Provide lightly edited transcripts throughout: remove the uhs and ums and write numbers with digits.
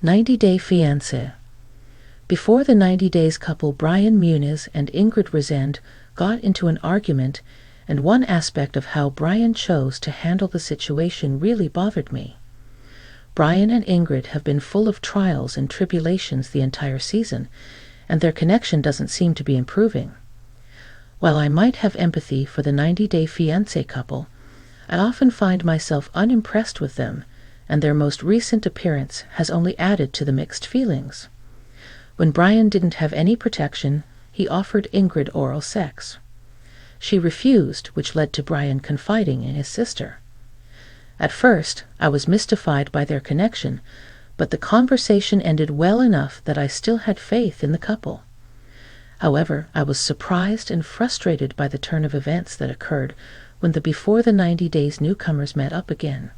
90-Day Fiancé. Before the 90 Days couple Brian Muniz and Ingrid Resend got into an argument, and one aspect of how Brian chose to handle the situation really bothered me. Brian and Ingrid have been full of trials and tribulations the entire season, and their connection doesn't seem to be improving. While I might have empathy for the 90-Day Fiancé couple, I often find myself unimpressed with them, and their most recent appearance has only added to the mixed feelings. When Brian didn't have any protection, he offered Ingrid oral sex. She refused, which led to Brian confiding in his sister. At first, I was mystified by their connection, but the conversation ended well enough that I still had faith in the couple. However, I was surprised and frustrated by the turn of events that occurred when the Before the 90 Days newcomers met up again.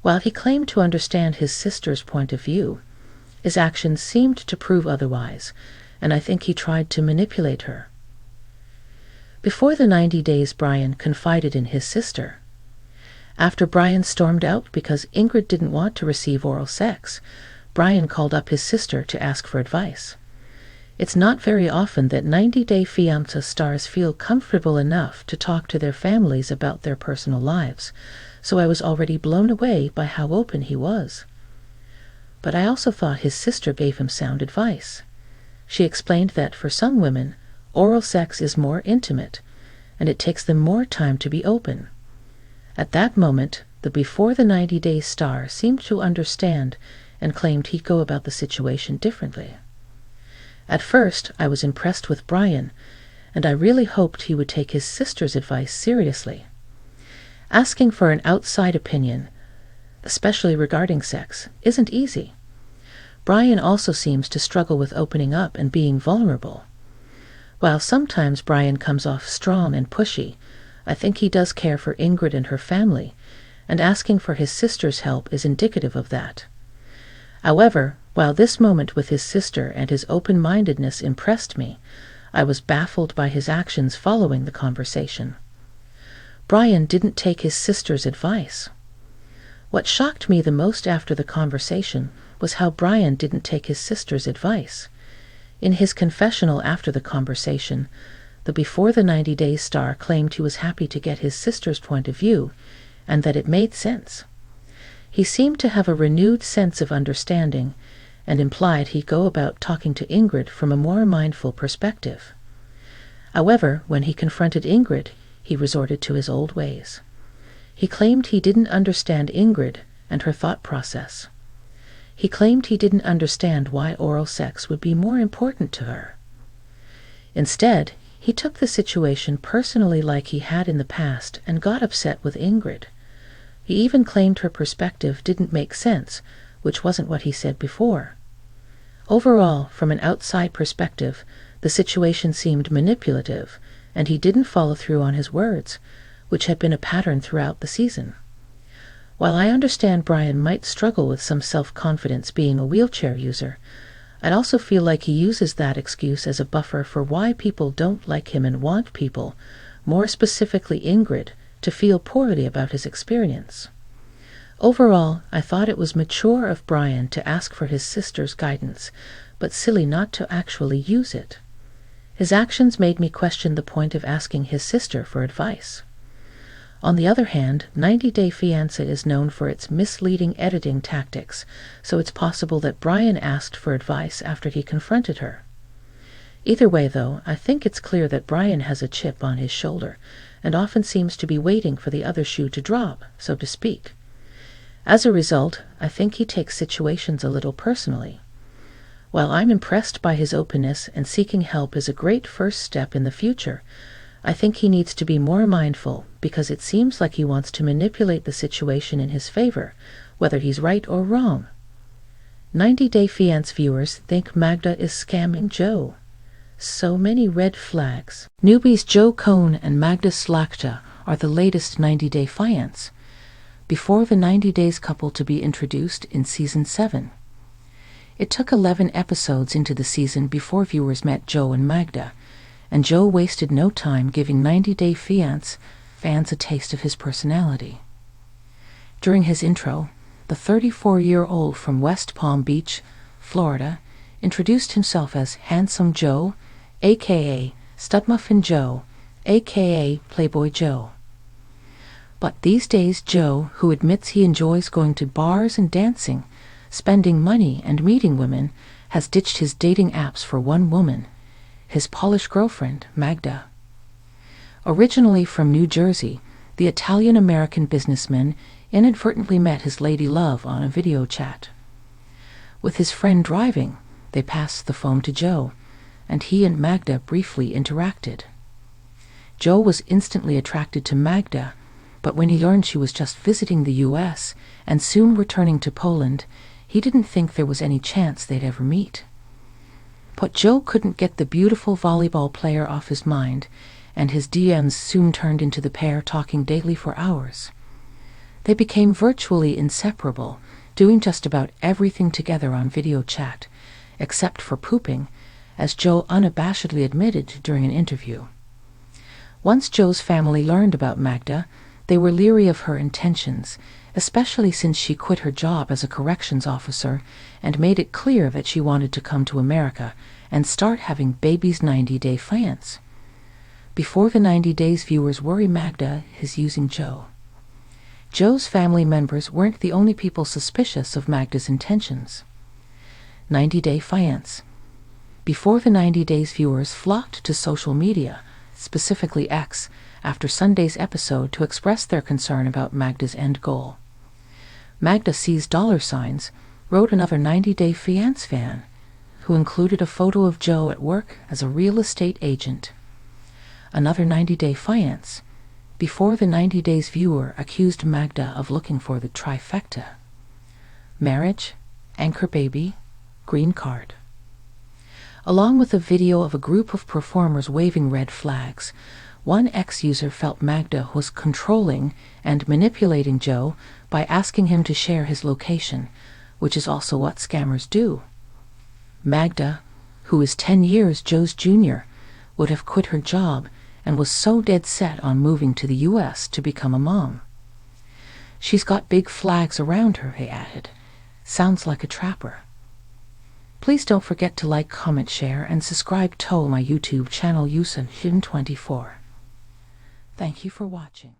While he claimed to understand his sister's point of view, his actions seemed to prove otherwise, and I think he tried to manipulate her. Before the 90 Days, Brian confided in his sister. After Brian stormed out because Ingrid didn't want to receive oral sex, Brian called up his sister to ask for advice. It's not very often that 90-Day Fiancé stars feel comfortable enough to talk to their families about their personal lives, so I was already blown away by how open he was. But I also thought his sister gave him sound advice. She explained that for some women, oral sex is more intimate, and it takes them more time to be open. At that moment, the Before the 90 Days star seemed to understand and claimed he'd go about the situation differently. At first, I was impressed with Brian, and I really hoped he would take his sister's advice seriously. Asking for an outside opinion, especially regarding sex, isn't easy. Brian also seems to struggle with opening up and being vulnerable. While sometimes Brian comes off strong and pushy, I think he does care for Ingrid and her family, and asking for his sister's help is indicative of that. However, while this moment with his sister and his open-mindedness impressed me, I was baffled by his actions following the conversation. Brian didn't take his sister's advice. What shocked me the most after the conversation was how Brian didn't take his sister's advice. In his confessional after the conversation, the Before the 90 Days star claimed he was happy to get his sister's point of view, and that it made sense. He seemed to have a renewed sense of understanding, and implied he'd go about talking to Ingrid from a more mindful perspective. However, when he confronted Ingrid, he resorted to his old ways. He claimed he didn't understand Ingrid and her thought process. He claimed he didn't understand why oral sex would be more important to her. Instead, he took the situation personally like he had in the past and got upset with Ingrid. He even claimed her perspective didn't make sense, which wasn't what he said before. Overall, from an outside perspective, the situation seemed manipulative, and he didn't follow through on his words, which had been a pattern throughout the season. While I understand Brian might struggle with some self-confidence being a wheelchair user, I'd also feel like he uses that excuse as a buffer for why people don't like him and want people, more specifically Ingrid, to feel poorly about his experience. Overall, I thought it was mature of Brian to ask for his sister's guidance, but silly not to actually use it. His actions made me question the point of asking his sister for advice. On the other hand, 90-Day Fiancé is known for its misleading editing tactics, so it's possible that Brian asked for advice after he confronted her. Either way, though, I think it's clear that Brian has a chip on his shoulder, and often seems to be waiting for the other shoe to drop, so to speak. As a result, I think he takes situations a little personally. While I'm impressed by his openness and seeking help is a great first step in the future, I think he needs to be more mindful because it seems like he wants to manipulate the situation in his favor, whether he's right or wrong. 90-Day Fiancé viewers think Magda is scamming Joe. So many red flags. Newbies Joe Cohn and Magda Slakta are the latest 90-Day Fiancé, Before the 90 Days couple to be introduced in Season 7. It took 11 episodes into the season before viewers met Joe and Magda, and Joe wasted no time giving 90-Day Fiancé fans a taste of his personality. During his intro, the 34-year-old from West Palm Beach, Florida, introduced himself as Handsome Joe, aka Studmuffin Joe, aka Playboy Joe. But these days Joe, who admits he enjoys going to bars and dancing, spending money and meeting women, has ditched his dating apps for one woman, his Polish girlfriend, Magda. Originally from New Jersey, the Italian-American businessman inadvertently met his lady love on a video chat. With his friend driving, they passed the phone to Joe, and he and Magda briefly interacted. Joe was instantly attracted to Magda, but when he learned she was just visiting the U.S. and soon returning to Poland, he didn't think there was any chance they'd ever meet. But Joe couldn't get the beautiful volleyball player off his mind, and his DMs soon turned into the pair talking daily for hours. They became virtually inseparable, doing just about everything together on video chat, except for pooping, as Joe unabashedly admitted during an interview. Once Joe's family learned about Magda, they were leery of her intentions, especially since she quit her job as a corrections officer and made it clear that she wanted to come to America and start having baby's 90-day fiancé. Before the 90 days, viewers worry Magda is using Joe. Joe's family members weren't the only people suspicious of Magda's intentions. 90-day fiancé. Before the 90 days, viewers flocked to social media, specifically X, after Sunday's episode to express their concern about Magda's end goal. Magda sees $signs, wrote another 90-day fiancé fan, who included a photo of Joe at work as a real estate agent. Another 90-day fiancé. Before the 90 days, viewer accused Magda of looking for the trifecta: marriage, anchor baby, green card. Along with a video of a group of performers waving red flags, one ex-user felt Magda was controlling and manipulating Joe by asking him to share his location, which is also what scammers do. Magda, who is 10 years Joe's junior, would have quit her job and was so dead set on moving to the U.S. to become a mom. She's got big flags around her, they added. Sounds like a trapper. Please don't forget to like, comment, share, and subscribe to my YouTube channel, Yusin24. Thank you for watching.